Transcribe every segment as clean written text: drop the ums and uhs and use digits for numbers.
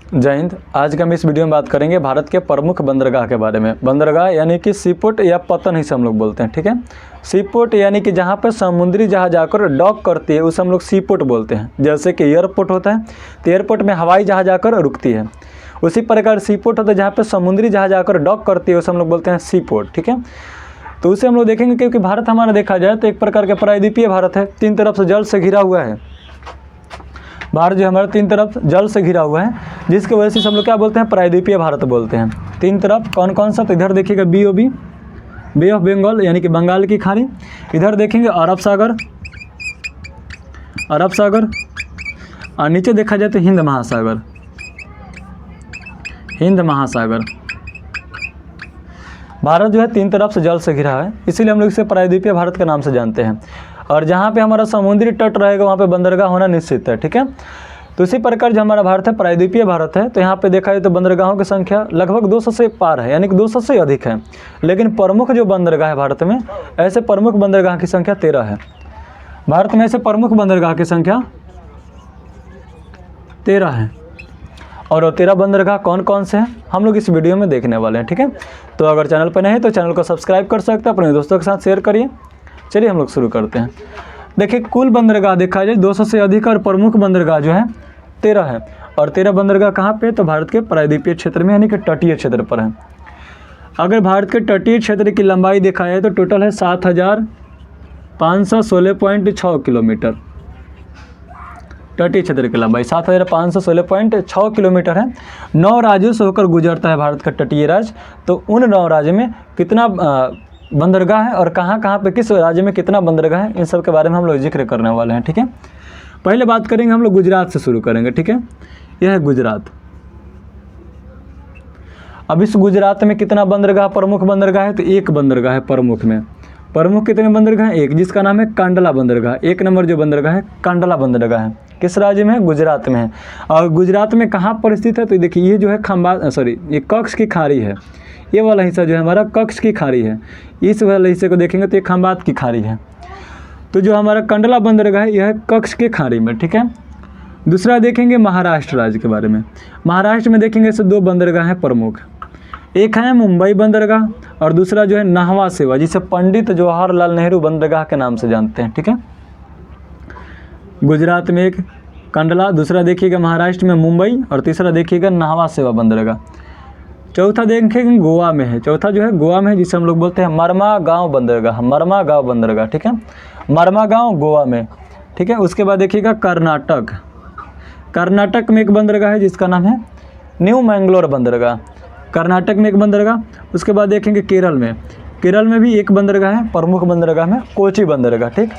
जय हिंद। आज के हम इस वीडियो में बात करेंगे भारत के प्रमुख बंदरगाह के बारे में। बंदरगाह यानी कि सीपोर्ट या पतन ही से हम लोग बोलते हैं, ठीक है। सीपोर्ट यानी कि जहाँ पर समुद्री जहाज आकर डॉक करती है उसे हम लोग सीपोर्ट बोलते हैं। जैसे कि एयरपोर्ट होता है तो एयरपोर्ट में हवाई जहाज आकर रुकती है, उसी प्रकार सीपोर्ट होता है जहाँ पर समुद्री जहाज आकर डॉक करती है उसे हम लोग बोलते हैं सीपोर्ट, ठीक है। तो उसे हम लोग देखेंगे क्योंकि भारत हमारा देखा जाए तो एक प्रकार के प्रायद्वीपीय भारत है, तीन तरफ से जल से घिरा हुआ है। भारत जो हमारा तीन तरफ जल से घिरा हुआ है, जिसकी वजह से हम लोग क्या बोलते हैं, प्रायद्वीपीय भारत बोलते हैं। तीन तरफ कौन कौन सा, तो इधर देखिएगा BOB, बे ऑफ बंगाल यानी कि बंगाल की खाड़ी, इधर देखेंगे अरब सागर, और नीचे देखा जाए तो हिंद महासागर। भारत जो है तीन तरफ से जल से घिरा है, इसीलिए हम लोग इसे प्रायद्वीपीय भारत के नाम से जानते हैं। और जहाँ पे हमारा समुद्री तट रहेगा वहाँ पे बंदरगाह होना निश्चित है, ठीक है। तो इसी प्रकार जो हमारा भारत है प्रायद्वीपीय भारत है, तो यहाँ पे देखा जाए तो बंदरगाहों की संख्या लगभग 200 से पार है, यानी कि 200 से अधिक है। लेकिन प्रमुख जो बंदरगाह है भारत में, ऐसे प्रमुख बंदरगाह की संख्या 13 है। भारत में ऐसे प्रमुख बंदरगाह की संख्या 13 है। और 13 बंदरगाह कौन कौन से हैं हम लोग इस वीडियो में देखने वाले हैं, ठीक है। तो अगर चैनल पर नए हैं तो चैनल को सब्सक्राइब कर सकते हैं, अपने दोस्तों के साथ शेयर करिए। चलिए हम लोग शुरू करते हैं। देखिए कुल बंदरगाह देखा जाए 200 से अधिक और प्रमुख बंदरगाह जो है 13 है। और 13 बंदरगाह कहाँ पे, तो भारत के प्रायद्वीपीय क्षेत्र में यानी कि तटीय क्षेत्र पर है। अगर भारत के तटीय क्षेत्र की लंबाई देखा जाए तो टोटल है 7516.6 किलोमीटर। तटीय क्षेत्र की लंबाई 7516.6 किलोमीटर है। 9 राज्यों से होकर गुजरता है भारत का तटीय राज्य। तो उन 9 राज्यों में कितना बंदरगाह है और कहाँ कहाँ पे किस राज्य में कितना बंदरगाह है, इन सब के बारे में हम लोग जिक्र करने वाले हैं, ठीक है। पहले बात करेंगे हम लोग गुजरात से शुरू करेंगे, ठीक है। यह है गुजरात। अब इस गुजरात में कितना बंदरगाह, प्रमुख बंदरगाह है, तो एक बंदरगाह है प्रमुख में। प्रमुख कितने बंदरगाह हैं, एक, जिसका नाम है कांडला बंदरगाह। एक नंबर जो बंदरगाह है कांडला बंदरगाह है। किस राज्य में है, गुजरात में है। और गुजरात में कहाँ पर स्थित है, तो देखिए ये जो है ये कच्छ की खाड़ी है। ये वाला हिस्सा जो है हमारा कच्छ की खाड़ी है। इस वाले हिस्से को देखेंगे तो ये खंबात की खाड़ी है। तो जो हमारा कंडला बंदरगाह है यह है कच्छ के खाड़ी में, ठीक है। दूसरा देखेंगे महाराष्ट्र राज्य के बारे में। महाराष्ट्र में देखेंगे ऐसे 2 बंदरगाह हैं प्रमुख। एक है मुंबई बंदरगाह और दूसरा जो है नाहवा सेवा, जिसे पंडित जवाहरलाल नेहरू बंदरगाह के नाम से जानते हैं, ठीक है। गुजरात में एक कंडला, दूसरा देखिएगा महाराष्ट्र में मुंबई और तीसरा देखिएगा नाहवा सेवा बंदरगाह। चौथा देखेंगे गोवा में है। चौथा जो है गोवा में है, जिसे हम लोग बोलते हैं मरमागांव बंदरगाह, ठीक है। मरमागांव गोवा में, ठीक है। उसके बाद देखिएगा कर्नाटक में एक बंदरगाह है जिसका नाम है न्यू मैंगलोर बंदरगाह। कर्नाटक में एक बंदरगाह। उसके बाद देखेंगे केरल में भी एक बंदरगाह है प्रमुख बंदरगाह में, कोची बंदरगाह, ठीक।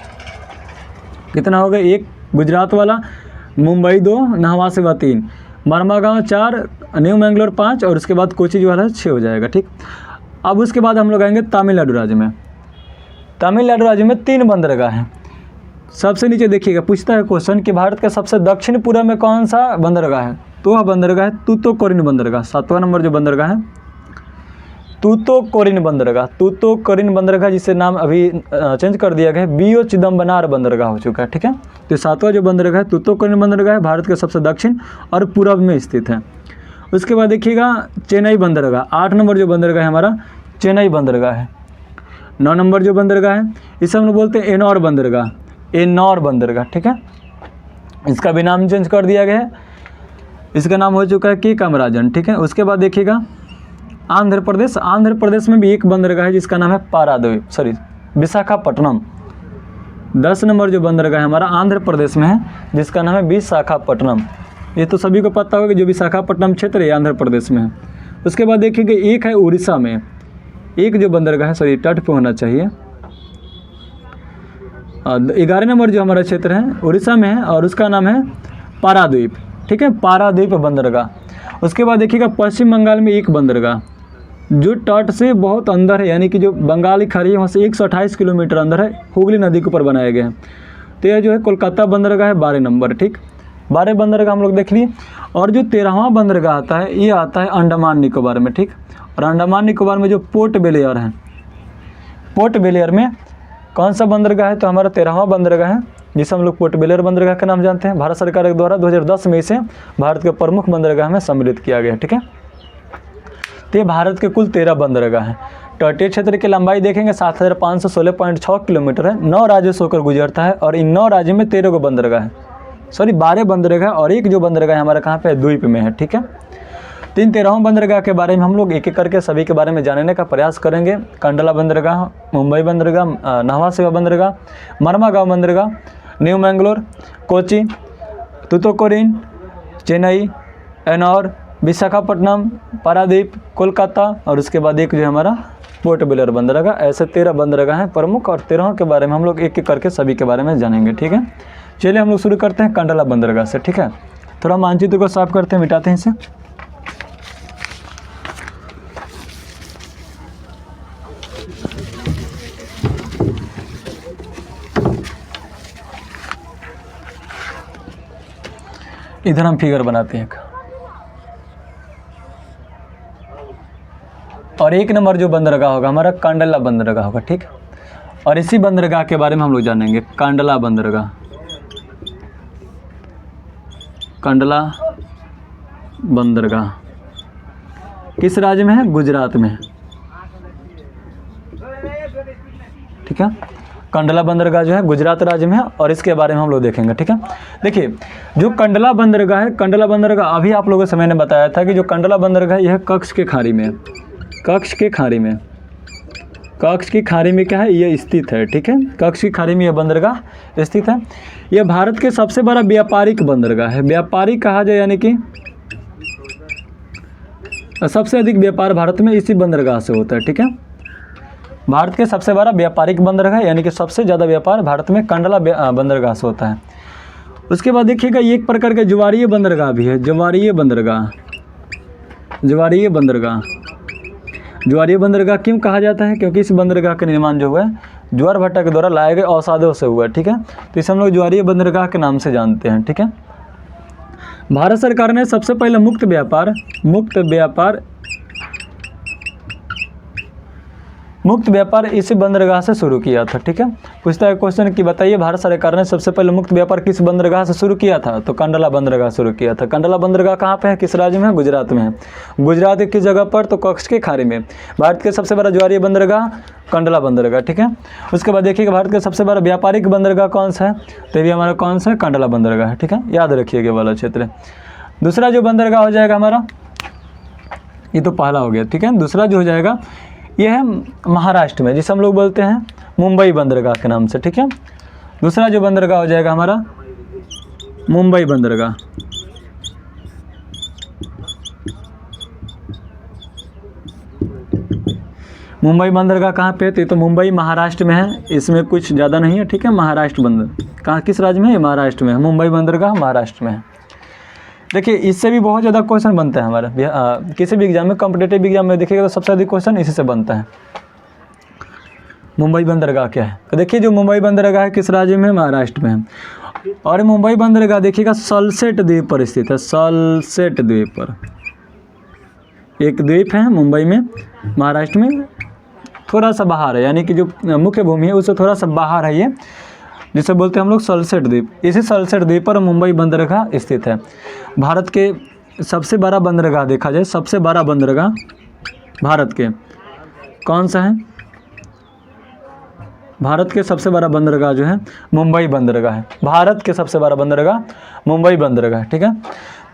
कितना हो गया, एक गुजरात वाला, मुंबई 2, नाहवा सेवा 3, मरमागांव 4, न्यू मैंगलोर 5 और उसके बाद कोची जो वाला 6 हो जाएगा, ठीक। अब उसके बाद हम लोग आएंगे तमिलनाडु राज्य में। तमिलनाडु राज्य में 3 बंदरगाह हैं। सबसे नीचे देखिएगा, पूछता है क्वेश्चन कि भारत के सबसे दक्षिण पूर्व में कौन सा बंदरगाह है, तो वह बंदरगाह है तूतुकुड़ीन बंदरगाह। 7वां नंबर जो बंदरगाह है तूतुकुड़ीन बंदरगाह, जिसे नाम अभी चेंज कर दिया गया है, BO चिदम्बरनार बंदरगाह हो चुका है, ठीक है। तो 7वां जो बंदरगाह है तूतुकुड़ीन बंदरगाह है, भारत के सबसे दक्षिण और पूर्व में स्थित है। उसके बाद देखिएगा चेन्नई बंदरगाह। 8 नंबर जो बंदरगाह है हमारा चेन्नई बंदरगाह है। 9 नंबर जो बंदरगाह है इसे हम लोग बोलते हैं एनौर बंदरगाह, ठीक है। इसका भी नाम चेंज कर दिया गया है, इसका नाम हो चुका है की कामराजन, ठीक है। उसके बाद देखिएगा आंध्र प्रदेश में भी एक बंदरगाह है जिसका नाम है विशाखापट्टनम। 10 नंबर जो बंदरगाह है हमारा आंध्र प्रदेश में है जिसका नाम है विशाखापट्टनम। ये तो सभी को पता होगा जो विशाखापट्टनम क्षेत्र है आंध्र प्रदेश में है। उसके बाद देखिएगा एक है उड़ीसा में, एक जो बंदरगाह है तट पे होना चाहिए। 11 नंबर जो हमारा क्षेत्र है उड़ीसा में है और उसका नाम है पारादीप, ठीक है, पारादीप बंदरगाह। उसके बाद देखिएगा पश्चिम बंगाल में एक बंदरगाह जो तट से बहुत अंदर है, यानी कि जो बंगाल की खाड़ी है वहाँ से 128 किलोमीटर अंदर है, हुगली नदी के ऊपर बनाया गया है। तो यह जो है कोलकाता बंदरगाह है 12 नंबर, ठीक। 12 बंदरगाह हम लोग देख लिए। और जो 13वां बंदरगाह आता है ये आता है अंडमान निकोबार में, ठीक। और अंडमान निकोबार में जो पोर्ट ब्लेयर में कौन सा बंदरगाह है, तो हमारा 13वां बंदरगाह है जिसे हम लोग पोर्ट ब्लेयर बंदरगाह के नाम जानते हैं, भारत सरकार के द्वारा 2010 में इसे भारत के प्रमुख बंदरगाह में सम्मिलित किया गया। ठीक है, तो ये भारत के कुल 13 बंदरगाह हैं। तटीय क्षेत्र की लंबाई देखेंगे 7516.6 किलोमीटर है, 9 राज्यों से होकर गुजरता है और इन 9 राज्यों में 13 बंदरगाह है, 12 बंदरगाह और एक जो बंदरगाह है हमारा कहाँ पे द्वीप में है। ठीक है, 13 बंदरगाह के बारे में हम लोग एक एक करके सभी के बारे में जानने का प्रयास करेंगे। कंडला बंदरगाह, मुंबई बंदरगाह, न्हावा शेवा बंदरगाह, मरमागांव बंदरगाह, न्यू मैंगलोर, कोची, तूतुकुड़ीन, चेन्नई, एनौर, विशाखापट्टनम, पारादीप, कोलकाता और उसके बाद एक जो हमारा पोर्ट ब्लेयर बंदरगाह। ऐसे 13 बंदरगाह हैं प्रमुख और 13 के बारे में हम लोग एक एक करके सभी के बारे में जानेंगे। ठीक है, चलिए हम लोग शुरू करते हैं कंडला बंदरगाह से। ठीक है, थोड़ा मानचित्र को साफ करते हैं, मिटाते हैं इसे। इधर हम फिगर बनाते हैं और 1 नंबर जो बंदरगाह होगा हमारा कंडला बंदरगाह होगा। ठीक, और इसी बंदरगाह के बारे में हम लोग जानेंगे। कंडला बंदरगाह, कंडला बंदरगाह किस राज्य में है? गुजरात में है। ठीक है, कंडला बंदरगाह जो है गुजरात राज्य में है और इसके बारे में हम लोग देखेंगे। ठीक है, देखिए जो कंडला बंदरगाह है, कंडला बंदरगाह अभी आप लोगों से मैंने बताया था कि जो कंडला बंदरगाह यह कच्छ के खाड़ी में है। कच्छ के खाड़ी में, कच्छ की खाड़ी में क्या है? ये स्थित है। ठीक है, कच्छ की खाड़ी में यह बंदरगाह स्थित है। यह भारत के सबसे बड़ा व्यापारिक बंदरगाह है। व्यापारिक कहा जाए यानी कि सबसे अधिक व्यापार भारत में इसी बंदरगाह से होता है। ठीक है, भारत के सबसे बड़ा व्यापारिक बंदरगाह यानी कि सबसे ज़्यादा व्यापार भारत में कंडला बंदरगाह से होता है। उसके बाद देखिएगा ये एक प्रकार के ज्वारीय बंदरगाह भी है। ज्वारीय बंदरगाह, ज्वारीय बंदरगाह, ज्वारीय बंदरगाह क्यों कहा जाता है? क्योंकि इस बंदरगाह का निर्माण जो हुआ है ज्वार भाटा के द्वारा लाए गए अवसादों से हुआ है। ठीक है, तो इसे हम लोग ज्वारीय बंदरगाह के नाम से जानते हैं। ठीक है, भारत सरकार ने सबसे पहले मुक्त व्यापार इसी बंदरगाह से शुरू किया था। ठीक है, पूछता है क्वेश्चन कि बताइए भारत सरकार ने सबसे पहले मुक्त व्यापार किस बंदरगाह से शुरू किया था? तो कंडला बंदरगाह शुरू किया था। कंडला बंदरगाह कहाँ पे है? किस राज्य में है? गुजरात में है। गुजरात की जगह पर? तो कच्छ के खाड़ी में। भारत के सबसे बड़ा ज्वारीय बंदरगाह कंडला बंदरगाह। ठीक है, उसके बाद देखिएगा भारत का सबसे बड़ा व्यापारिक बंदरगाह कौन सा है? तो ये हमारा कौन सा है? कंडला बंदरगाह है। ठीक है, याद रखिएगा वाला क्षेत्र। दूसरा जो बंदरगाह हो जाएगा हमारा, ये तो पहला हो गया। ठीक है, दूसरा जो हो जाएगा ये है महाराष्ट्र में, जिसे हम लोग बोलते हैं मुंबई बंदरगाह के नाम से। ठीक है, दूसरा जो बंदरगाह हो जाएगा हमारा मुंबई बंदरगाह। मुंबई बंदरगाह कहाँ पे है? तो मुंबई महाराष्ट्र में है, इसमें कुछ ज़्यादा नहीं है। ठीक है, महाराष्ट्र बंदर कहाँ, किस राज्य में है? महाराष्ट्र में है। मुंबई बंदरगाह महाराष्ट्र में है। देखिए इससे भी बहुत ज़्यादा क्वेश्चन बनता है हमारा किसी भी एग्जाम में, कॉम्पिटेटिव एग्जाम में देखिएगा तो सबसे अधिक क्वेश्चन इसी से बनता है। मुंबई बंदरगाह क्या है? तो देखिए जो मुंबई बंदरगाह है किस राज्य में? महाराष्ट्र में है। और मुंबई बंदरगाह देखिएगा सल्सेट द्वीप पर स्थित है। सल्सेट द्वीप पर एक द्वीप है मुंबई में, महाराष्ट्र में, थोड़ा सा बाहर है, यानी कि जो मुख्य भूमि है उससे थोड़ा सा बाहर है ये, जिसे बोलते हैं हम लोग सल्सेट द्वीप। इसी सल्सेट द्वीप पर मुंबई बंदरगाह स्थित है। भारत के सबसे बड़ा बंदरगाह देखा जाए, सबसे बड़ा बंदरगाह भारत के कौन सा है? भारत के सबसे बड़ा बंदरगाह जो है मुंबई बंदरगाह है। भारत के सबसे बड़ा बंदरगाह मुंबई बंदरगाह। ठीक है,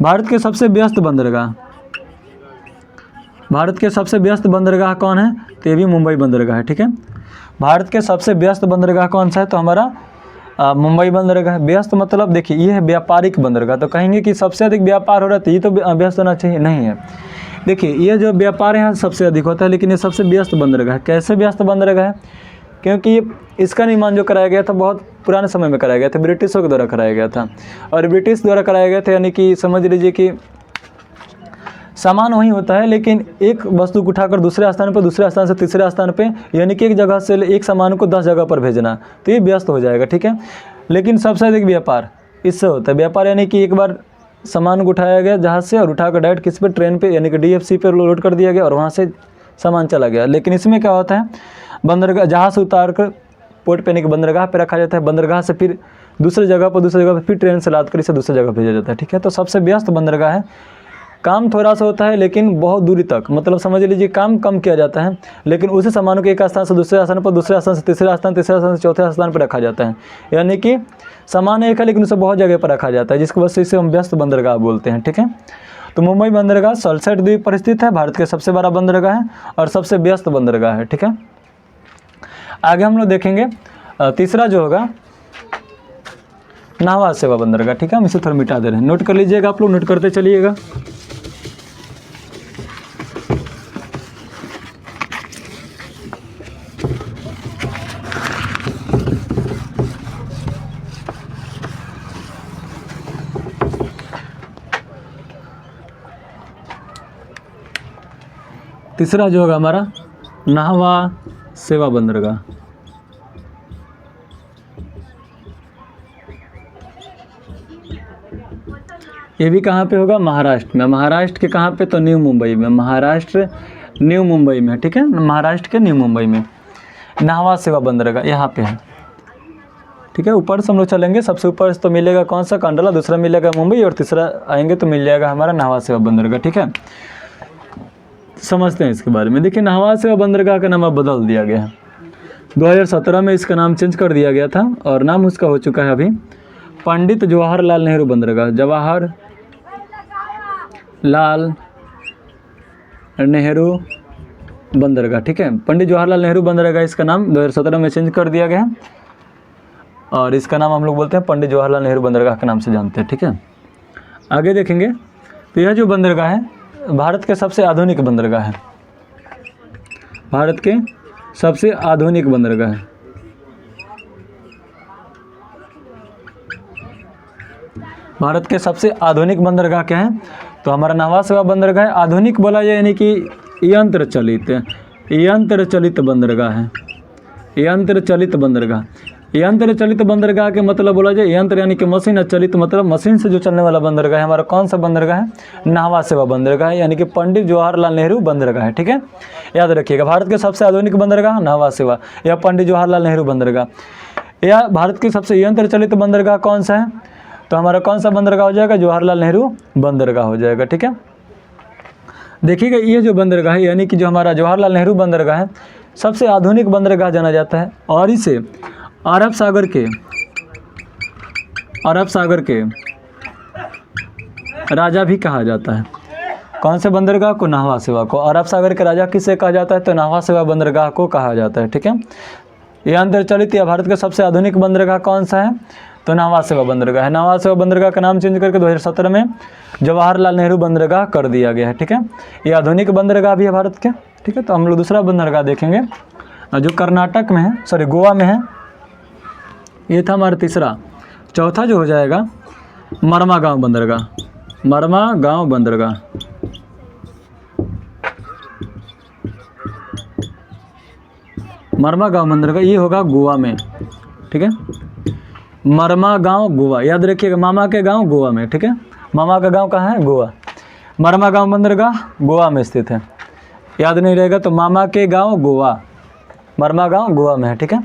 भारत के सबसे व्यस्त बंदरगाह, भारत के सबसे व्यस्त बंदरगाह कौन है? तो ये भी मुंबई बंदरगाह है। ठीक है, भारत के सबसे व्यस्त बंदरगाह कौन सा है? तो हमारा मुंबई बंदरगाह। व्यस्त मतलब देखिए ये है व्यापारिक बंदरगाह। तो कहेंगे कि सबसे अधिक व्यापार हो रहा है, ये तो व्यस्त होना चाहिए, नहीं है। देखिए ये जो व्यापार यहाँ सबसे अधिक होता है, लेकिन ये सबसे व्यस्त बंदरगाह है। कैसे व्यस्त बंदरगाह है? क्योंकि इसका निर्माण जो कराया गया था बहुत पुराने समय में कराया गया था, ब्रिटिशों के द्वारा कराया गया था। और ब्रिटिश द्वारा कराया गया था, यानी कि समझ लीजिए कि सामान वही होता है, लेकिन एक वस्तु को उठाकर दूसरे स्थान पर, दूसरे स्थान से तीसरे स्थान पे, यानी कि एक जगह से एक सामान को 10 जगह पर भेजना, तो ये व्यस्त हो जाएगा। ठीक है, लेकिन सबसे अधिक व्यापार इससे होता है। व्यापार यानी कि एक बार सामान को उठाया गया जहाज से और उठाकर डायरेक्ट किस पे? ट्रेन पे, यानी कि DFC पे लोड कर दिया गया और वहाँ से सामान चला गया। लेकिन इसमें क्या होता है, बंदरगाह जहाज से उतार कर पोर्ट पे, यानी कि बंदरगाह पे रखा जाता है। बंदरगाह से फिर दूसरे जगह पर फिर ट्रेन से लाद कर इसे दूसरी जगह भेजा जाता है, ठीक है। तो सबसे व्यस्त बंदरगाह है। काम थोड़ा सा होता है लेकिन बहुत दूरी तक, मतलब समझ लीजिए काम कम किया जाता है, लेकिन उसी सामानों को एक स्थान से दूसरे स्थान पर, दूसरे स्थान से तीसरे स्थान, तीसरे स्थान से चौथे स्थान पर रखा जाता है। यानी कि सामान एक है लेकिन उसे बहुत जगह पर रखा जाता है, जिसकी वजह से इसे हम व्यस्त बंदरगाह बोलते हैं, ठीक है। तो मुंबई बंदरगाह सल्सेट द्वीप पर स्थित है, भारत के सबसे बड़ा बंदरगाह है और सबसे व्यस्त बंदरगाह है, ठीक है। आगे हम लोग देखेंगे तीसरा जो होगा नाहवा सेवा बंदरगाह, ठीक है। हम इसे थोड़ा मिटा दे रहे हैं, नोट कर लीजिएगा, आप लोग नोट करते चलिएगा। तीसरा जो होगा हमारा नाहवा सेवा बंदरगाह। ये भी कहाँ पे होगा? महाराष्ट्र में। महाराष्ट्र के कहाँ पे? तो न्यू मुंबई में। महाराष्ट्र न्यू मुंबई में, ठीक है। महाराष्ट्र के न्यू मुंबई में नाहवा सेवा बंदरगाह यहाँ पे है, ठीक है। ऊपर से हम लोग चलेंगे, सबसे ऊपर तो मिलेगा कौन सा? कंडला, दूसरा मिलेगा मुंबई और तीसरा आएंगे तो मिल जाएगा हमारा नाहवा सेवा बंदरगाह, ठीक है। समझते हैं इसके बारे में। देखिए नाहवा सेवा बंदरगाह का नाम अब बदल दिया गया है। 2017 में इसका नाम चेंज कर दिया गया था और नाम उसका हो चुका है अभी पंडित जवाहरलाल नेहरू बंदरगाह। जवाहर लाल नेहरू बंदरगाह, ठीक है। पंडित जवाहरलाल नेहरू बंदरगाह इसका नाम 2017 में चेंज कर दिया गया है और इसका नाम हम लोग बोलते हैं पंडित जवाहरलाल नेहरू बंदरगाह के नाम से जानते हैं, ठीक है। आगे देखेंगे तो यह जो बंदरगाह है भारत के सबसे आधुनिक बंदरगाह है। भारत के सबसे आधुनिक बंदरगाह है। भारत के सबसे आधुनिक बंदरगाह क्या है? तो हमारा नाहवा सेवा बंदरगाह है। आधुनिक बोला जाए यानी कि यंत्र चलित बंदरगाह है। यंत्र चलित बंदरगाह। यंत्र चलित बंदरगाह के मतलब बोला जाए यंत्र यानी कि मशीन, चलित मतलब मशीन से जो चलने वाला बंदरगाह है हमारा कौन सा बंदरगाह है? नाहवा सेवा बंदरगाह है, यानी कि पंडित जवाहरलाल नेहरू बंदरगाह है, ठीक है। याद रखिएगा भारत के सबसे आधुनिक बंदरगाह नाहवा सेवा या पंडित जवाहरलाल नेहरू बंदरगाह। या भारत की सबसे यंत्र चलित बंदरगाह कौन सा है? तो हमारा कौन सा बंदरगाह हो जाएगा? जवाहरलाल नेहरू बंदरगाह हो जाएगा, ठीक है। देखिएगा ये जो बंदरगाह है यानी कि जो हमारा जवाहरलाल नेहरू बंदरगाह है सबसे आधुनिक बंदरगाह जाना जाता है और इसे अरब सागर के राजा भी कहा जाता है। कौन से बंदरगाह को? नाहवा सेवा को। अरब सागर के राजा किसे कहा जाता है? तो नाहवा सेवा बंदरगाह को कहा जाता है, ठीक है। यह अंतरचलित या भारत का सबसे आधुनिक बंदरगाह कौन सा है? तो नाहवा सेवा बंदरगाह है। नाहवा सेवा बंदरगाह का नाम चेंज करके 2017 में जवाहरलाल नेहरू बंदरगाह कर दिया गया है, ठीक है। ये आधुनिक बंदरगाह भी है भारत के, ठीक है। तो हम लोग दूसरा बंदरगाह देखेंगे जो कर्नाटक में है, सॉरी गोवा में है। ये था हमारा तीसरा। चौथा जो हो जाएगा मरमा गांव बंदरगाह। मरमा गांव बंदरगाह। मरमा गांव बंदरगाह ये होगा गोवा में, ठीक है। मरमा गांव गोवा, याद रखिएगा मामा के गांव गोवा में, ठीक है। मामा का गांव कहाँ है? गोवा। मरमा गांव बंदरगाह गोवा में स्थित है। याद नहीं रहेगा तो मामा के गांव गोवा, मरमा गांव गोवा में है, ठीक है।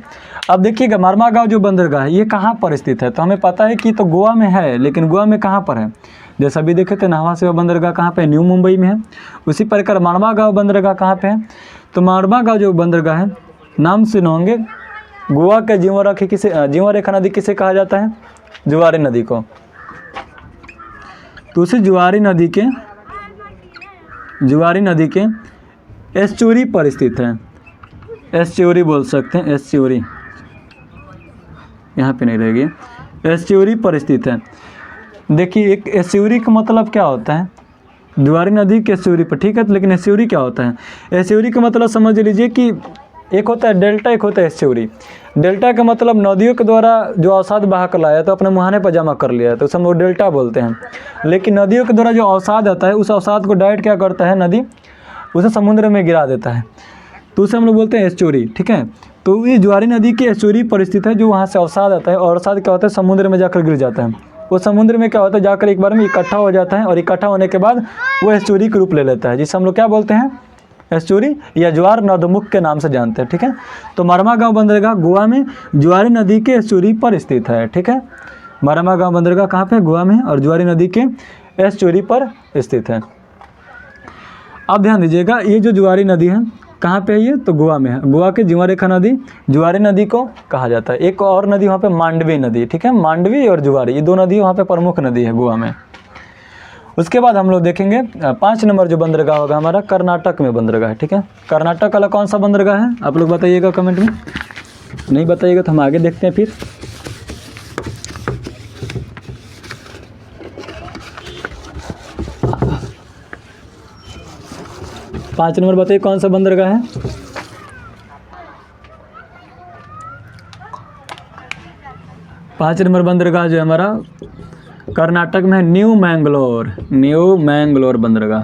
अब देखिएगा मरमा गांव जो बंदरगाह है ये कहाँ पर स्थित है? तो हमें पता है कि तो गोवा में है, लेकिन गोवा में कहाँ पर है? जैसा अभी देखे थे नाहवा सेवा बंदरगाह कहाँ पे? न्यू मुंबई में है। उसी प्रकार मरमा गांव बंदरगाह कहाँ पे है? तो मरमा गांव जो बंदरगाह है नाम सुने होंगे, गोवा के जीवन रेखा नदी किसे कहा जाता है? जुआरी नदी को। तो उसी जुआरी नदी के एस्चुरी पर स्थित है। एस्चुरी बोल सकते हैं, एस्चुरी यहाँ पे नहीं रहेगी, एस्चुरी पर स्थित है। देखिए एक एस्चुरी का मतलब क्या होता है? जुआरी नदी के एस्चुरी पर, ठीक है। लेकिन एस्चुरी क्या होता है? एस्चुरी का मतलब समझ लीजिए कि एक होता है डेल्टा, एक होता है एस्चुरी। डेल्टा का मतलब नदियों के द्वारा जो अवसाद बहा कर लाया तो अपने मुहाने पर जमा कर लिया तो उसे हम लोग डेल्टा बोलते हैं। लेकिन नदियों के द्वारा जो अवसाद आता है उस अवसाद को डायरेक्ट क्या करता है? नदी उसे समुद्र में गिरा देता है तो उसे हम लोग बोलते हैं एस्चुरी, ठीक है। तो ये जुआरी नदी की एस्चुरी पर स्थित है जो वहाँ से अवसाद आता है और अवसाद क्या होता है? समुद्र में जाकर गिर जाता है। वो समुद्र में क्या होता है? जाकर एक बार में इकट्ठा हो जाता है और इकट्ठा होने के बाद वो एस्चुरी के रूप ले लेता है, जिसे हम लोग क्या बोलते हैं? एस्चुरी या ज्वार नदमुख के नाम से जानते हैं, ठीक है। तो मरमा गांव बंदरगाह गोवा में ज्वारी नदी के एस्चुरी पर स्थित है, ठीक है। मारामागांव बंदरगाह कहाँ पे, गोवा में, और जुआरी नदी के एस्चुरी पर स्थित है। अब ध्यान दीजिएगा, ये जो जुआरी नदी है कहाँ पे है, ये तो गोवा में है। गोवा की जीवा रेखा नदी जुआरी नदी को कहा जाता है। एक और नदी वहाँ पे मांडवी नदी, ठीक है, मांडवी और जुआरी, ये दो नदी वहाँ पे प्रमुख नदी है गोवा में। उसके बाद हम लोग देखेंगे 5 नंबर जो बंदरगाह होगा हमारा, कर्नाटक में बंदरगाह है, ठीक है। कर्नाटक वाला कौन सा बंदरगाह है, आप लोग बताइएगा कमेंट में, नहीं बताइएगा तो हम आगे देखते हैं फिर। पाँच नंबर बताइए कौन सा बंदरगाह है। पाँच नंबर बंदरगाह जो है हमारा कर्नाटक में है, न्यू मैंगलोर, न्यू मैंगलोर बंदरगाह।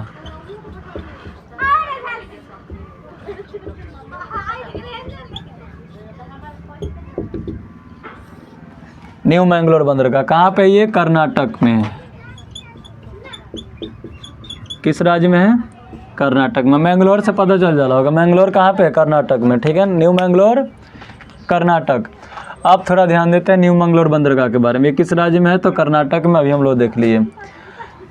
न्यू मैंगलोर बंदरगाह कहाँ पे, ये कर्नाटक में है। किस राज्य में है, कर्नाटक में। मैंगलोर से पता चल जाला होगा, मैंगलोर कहाँ पे है, कर्नाटक में, ठीक है। न्यू मैंगलोर कर्नाटक। आप थोड़ा ध्यान देते हैं न्यू मैंगलोर बंदरगाह के बारे में, ये किस राज्य में है, तो कर्नाटक में। अभी हम लोग देख लिए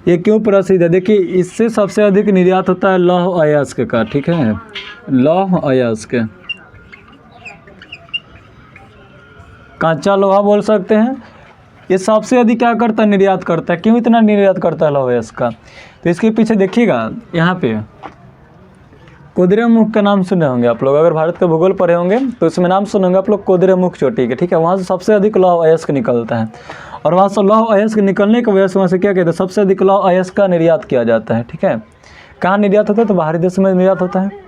ये क्यों प्रसिद्ध है। देखिए इससे सबसे अधिक निर्यात होता है लौह अयस्क का, ठीक है, लौह अयस्क, कच्चा लोहा बोल सकते हैं। ये सबसे अधिक क्या करता है, निर्यात करता है। क्यों इतना निर्यात करता है लौह अयस्क का, तो इसके पीछे देखिएगा, यहाँ पे कुद्रेमुख का नाम सुने होंगे आप लोग, अगर भारत के भूगोल पढ़े होंगे तो इसमें नाम सुने होंगे आप लोग, कुद्रेमुख चोटी के, ठीक है। वहाँ से सबसे अधिक लौह अयस्क निकलता है, और वहाँ से लौह अयस्क निकलने की वजह से वहाँ से क्या कहते हैं, सबसे अधिक लौह अयस्क का निर्यात किया जाता है, ठीक है। कहाँ निर्यात होता है, तो बाहरी देश में निर्यात होता है।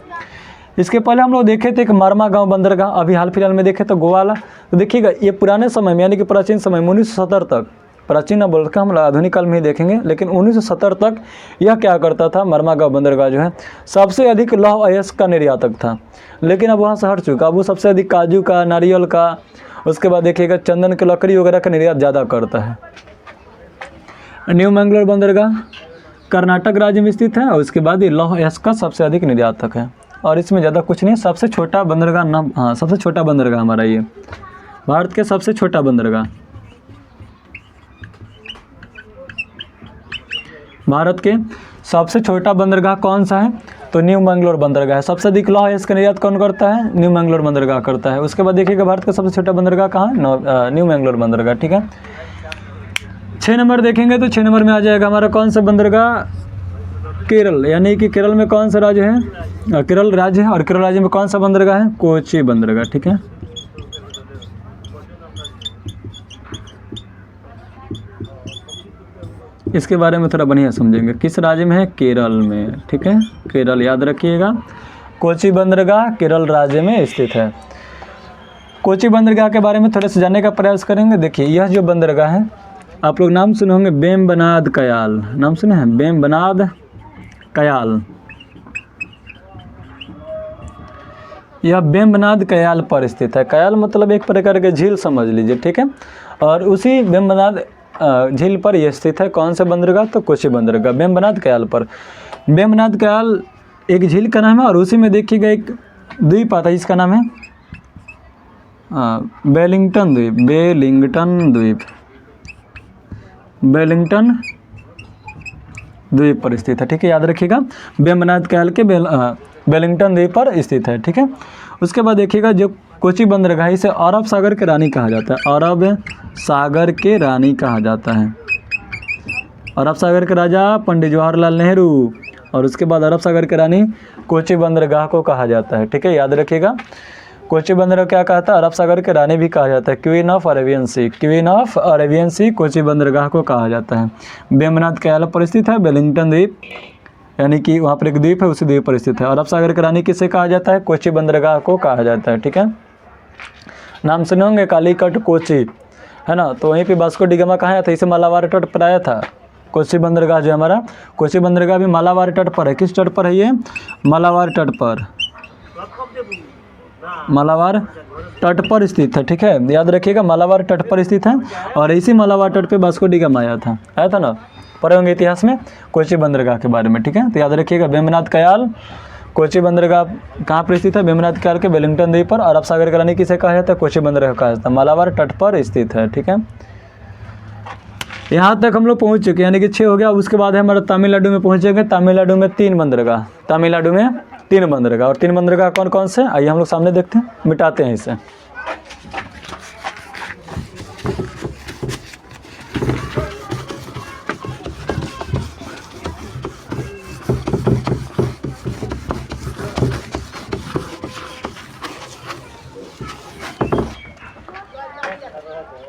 इसके पहले हम लोग देखे थे एक मारमागांव बंदरगाह, अभी हाल फिलहाल में देखे तो गोवा वाला। तो देखिएगा ये पुराने समय में, यानी कि प्राचीन समय में 1970 तक, प्राचीन न बोलकर हम आधुनिक काल में ही देखेंगे, लेकिन 1970 तक यह क्या करता था, मारमागांव बंदरगाह जो है सबसे अधिक लौह अयस्क का निर्यातक था। लेकिन अब वहाँ से हट चुका, अब वो सबसे अधिक काजू का, नारियल का, उसके बाद देखिएगा चंदन की लकड़ी वगैरह का निर्यात ज़्यादा करता है। न्यू मैंगलोर बंदरगाह कर्नाटक राज्य में स्थित है, और उसके बाद ये लौह अयस्क का सबसे अधिक निर्यातक है। और इसमें ज़्यादा कुछ नहीं, सबसे छोटा बंदरगाह नाम, हाँ सबसे छोटा बंदरगाह हमारा ये, भारत के सबसे छोटा बंदरगाह। भारत के सबसे छोटा बंदरगाह कौन सा है, तो न्यू मैंगलोर बंदरगाह है। सबसे अधिक लौह अयस्क का निर्यात कौन करता है, न्यू मैंगलोर बंदरगाह करता है। उसके बाद देखिएगा भारत का सबसे छोटा बंदरगाह कहाँ है, न्यू मैंगलोर बंदरगाह, ठीक है। 6 नंबर देखेंगे तो 6 नंबर में आ जाएगा हमारा कौन सा बंदरगाह, केरल, यानी कि केरल में कौन सा राज्य है, केरल राज्य है, और केरल राज्य में कौन सा बंदरगाह है, कोची बंदरगाह, ठीक है। इसके बारे में थोड़ा बढ़िया समझेंगे, किस राज्य में है, केरल में, ठीक है, केरल याद रखिएगा। कोची बंदरगाह केरल राज्य में स्थित है। कोची बंदरगाह के बारे में थोड़े से जानने का प्रयास करेंगे। देखिए यह जो बंदरगाह है, आप लोग नाम सुने होंगे, वेम्बनाड कयाल, नाम सुने हैं, वेम्बनाड कयाल। यह वेम्बनाड कयाल पर स्थित है। कयाल मतलब एक प्रकार के झील समझ लीजिए, ठीक है। और उसी वेम्बनाड झील पर यह स्थित है। कौन सा बंदरगाह, तो कोची बंदरगाह वेम्बनाड कयाल पर। वेम्बनाड कयाल एक झील का नाम है, और उसी में देखिएगा एक द्वीप आता है, इसका नाम है वेलिंगटन द्वीप, वेलिंगटन द्वीप, वेलिंगटन द्वीप पर स्थित है, ठीक है, याद रखिएगा। वेम्बनाड कयाल के वेलिंगटन द्वीप पर स्थित है, ठीक है। उसके बाद देखिएगा जो कोची बंदरगाह, इसे अरब सागर के रानी कहा जाता है, अरब सागर के रानी कहा जाता है। अरब सागर के राजा पंडित जवाहरलाल नेहरू, और उसके बाद अरब सागर के रानी कोची बंदरगाह को कहा जाता है, ठीक है, याद रखिएगा। कोची बंदरगाह क्या कहता है, अरब सागर के रानी भी कहा जाता है, queen of Arabian sea, queen of Arabian sea Kochi बंदरगाह को कहा जाता है। वेम्बनाड कयाल पर स्थित है, वेलिंगटन द्वीप, यानी कि वहाँ पर एक द्वीप है, उसी द्वीप पर स्थित है। अरब सागर की रानी किसे कहा जाता है, कोची बंदरगाह को कहा जाता है, ठीक है। नाम सुने होंगे कालीकट कोची, है ना, तो वहीं पे वास्को डी गामा कहाँ आया था, इसे मालाबार तट पर आया था। कोची बंदरगाह जो हमारा, कोची बंदरगाह भी मालाबार तट पर है। किस तट पर है ये, मालाबार तट पर, मालाबार तट पर स्थित है, ठीक है, याद रखिएगा, मालाबार तट पर स्थित है। और इसी मालाबार तट पे वास्को डी गामा आया था ना, पढ़े होंगे इतिहास में कोची बंदरगाह के बारे में, ठीक है। तो याद रखिएगा वेम्बनाड कयाल कोची बंदरगाह कहाँ पर स्थित है, वेम्बनाड कयाल के वेलिंगटन द्वीप पर। अरब सागर की रानी किसे कहा जाता है, कोची बंदरगाह कहा जाता है, मालाबार तट पर स्थित है, ठीक है। यहाँ तक हम लोग पहुँच चुके हैं, यानी कि 6 हो गया। उसके बाद है हमारा तमिलनाडु में पहुँचेंगे। तमिलनाडु में 3 बंदरगाह, तमिलनाडु में 3 बंदरगाह। और 3 बंदरगाह कौन कौन से, आइए हम लोग सामने देखते हैं, मिटाते हैं इसे।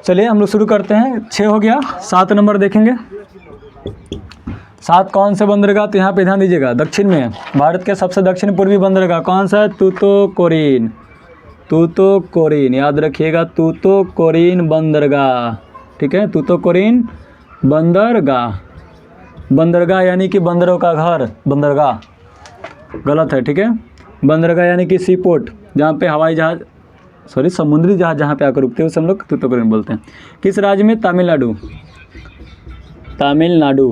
चलिए हम लोग शुरू करते हैं। 6 हो गया, 7 नंबर देखेंगे। 7 कौन से बंदरगाह, तो यहाँ पे ध्यान दीजिएगा, दक्षिण में भारत के सबसे दक्षिण पूर्वी बंदरगाह कौन सा है, तूतुकुड़ीन। तूतुकुड़ीन याद रखिएगा, तूतुकुड़ीन बंदरगाह, ठीक है, तूतुकुड़ीन बंदरगाह। बंदरगाह यानी कि बंदरों का घर, बंदरगाह गलत है, ठीक है। बंदरगाह यानी कि सी पोर्ट, जहाँ पे हवाई जहाज, सॉरी समुद्री जहाज जहाँ पे आकर रुकते हैं उसे हम लोग तूतुकुड़ीन बोलते हैं। किस राज्य में, तमिलनाडु। तमिलनाडु।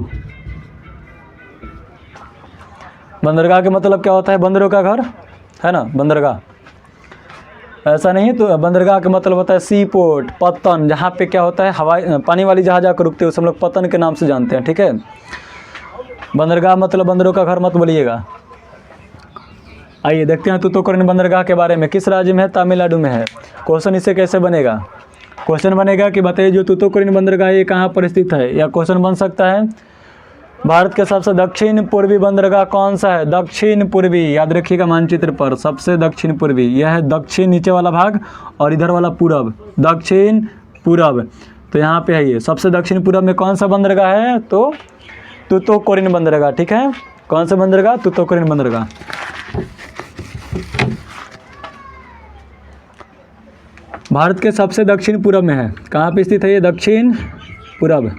बंदरगाह के मतलब क्या होता है, बंदरों का घर, है ना, बंदरगाह। ऐसा नहीं है, तो बंदरगाह का मतलब होता है सी पोर्ट, पत्तन, जहाँ पे क्या होता है हवाई पानी वाली जहाज आकर रुकते हैं उसे हम लोग पत्तन के नाम से जानते हैं, ठीक है। बंदरगाह मतलब बंदरों का घर मत बोलिएगा। आइए देखते हैं तूतुकुड़ीन बंदरगाह के बारे में। किस राज्य में है, तमिलनाडु में है। क्वेश्चन इससे कैसे बनेगा, क्वेश्चन बनेगा कि बताइए जो तूतुकुड़ीन बंदरगाह ये कहाँ पर स्थित है, या क्वेश्चन बन सकता है भारत के सबसे दक्षिण पूर्वी बंदरगाह कौन सा है, दक्षिण पूर्वी। याद रखिएगा मानचित्र पर, सबसे दक्षिण पूर्वी, यह है दक्षिण नीचे वाला भाग और इधर वाला पूरब, दक्षिण पूरब। तो यहाँ पे है ये सबसे दक्षिण पूरब में कौन सा बंदरगाह है, तो तूतुकुड़ीन बंदरगाह, ठीक है। कौन सा बंदरगाह, तूतुकुड़ीन बंदरगाह। भारत के सबसे दक्षिण पूरब में है, कहाँ पे स्थित है ये, दक्षिण पूरब।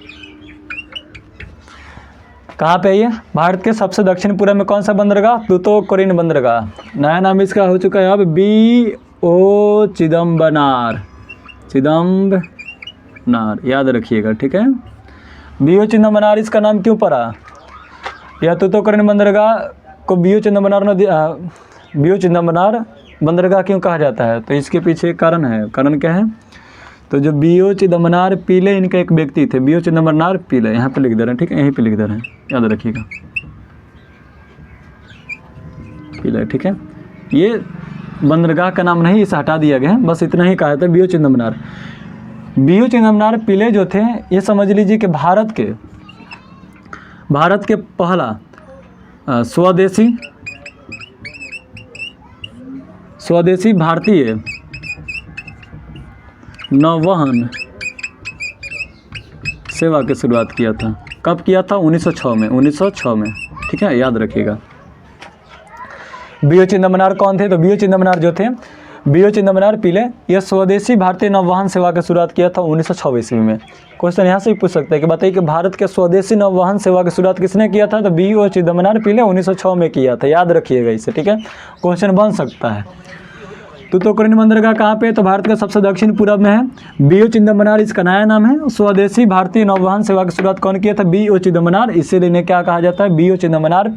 कहाँ पे है ये, भारत के सबसे दक्षिण पूरब में कौन सा बंदरगाह, तूतुकुड़ीन बंदरगाह। नया नाम इसका हो चुका है अब B.O. चिदम्बरनार, चिदम्बरनार याद रखिएगा, ठीक है। B.O. चिदम्बरनार इसका नाम क्यों पड़ा, यह तूतुकुड़ीन बंदरगाह को B.O. चिदम्बरनार बंदरगाह क्यों कहा जाता है, तो इसके पीछे एक कारण है। कारण क्या है, तो जो B.O. चिदम्बरनार पिल्ले इनके एक व्यक्ति थे, B.O. चिदम्बरनार पिल्ले, यहाँ पे लिख दे रहे हैं, ठीक है, यहीं पे लिख दे रहे हैं, याद रखिएगा, पिल्ले, ठीक है। ये बंदरगाह का नाम नहीं, इसे हटा दिया गया है, बस इतना ही कहा था B.O. चिदम्बरनार। B.O. चिदम्बरनार पिल्ले जो थे, ये समझ लीजिए कि भारत के पहला स्वदेशी भारतीय नौवहन सेवा की शुरुआत किया था। कब किया था, 1906 में, 1906 में, ठीक है, याद रखिएगा। B.O. चिदम्बरनार कौन थे, तो B.O. चिदम्बरनार जो थे, B.O. चिदम्बरनार पिल्ले, यह स्वदेशी भारतीय नौवहन सेवा की शुरुआत किया था 1906 ईस्वी में। क्वेश्चन यहाँ से भी पूछ सकता है कि बताइए कि भारत के स्वदेशी नौवहन सेवा की शुरुआत किसने किया था, तो B.O. चिदम्बरनार पिल्ले 1906 में किया था, याद रखिएगा इसे, ठीक है। क्वेश्चन बन सकता है। तूतुकुड़ीन बंदरगाह कहाँ पे है, तो भारत के सबसे दक्षिण पूरब में है। B.O. चिदम्बरनार इसका नया नाम है। स्वदेशी भारतीय नौवहन सेवा की शुरुआत कौन किया था, B.O. चिदम्बरनार। इसीलिए इन्हें क्या कहा जाता है, B.O. चिदम्बरनार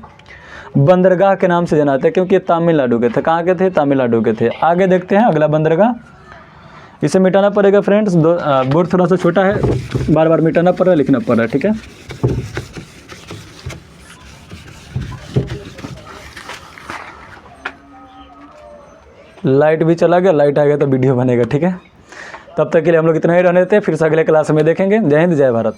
बंदरगाह के नाम से जानाते हैं, क्योंकि तमिलनाडु के थे। कहाँ के थे, तमिलनाडु के थे। आगे देखते हैं अगला बंदरगाह, इसे मिटाना पड़ेगा फ्रेंड्स, बोर्ड थोड़ा सा छोटा है, बार बार मिटाना पड़ रहा है, लिखना पड़ रहा है, ठीक है। लाइट भी चला गया, लाइट आ गया तो वीडियो बनेगा, ठीक है। तब तक के लिए हम लोग इतना ही रहने देते हैं, फिर से अगले क्लास में देखेंगे। जय हिंद, जय भारत।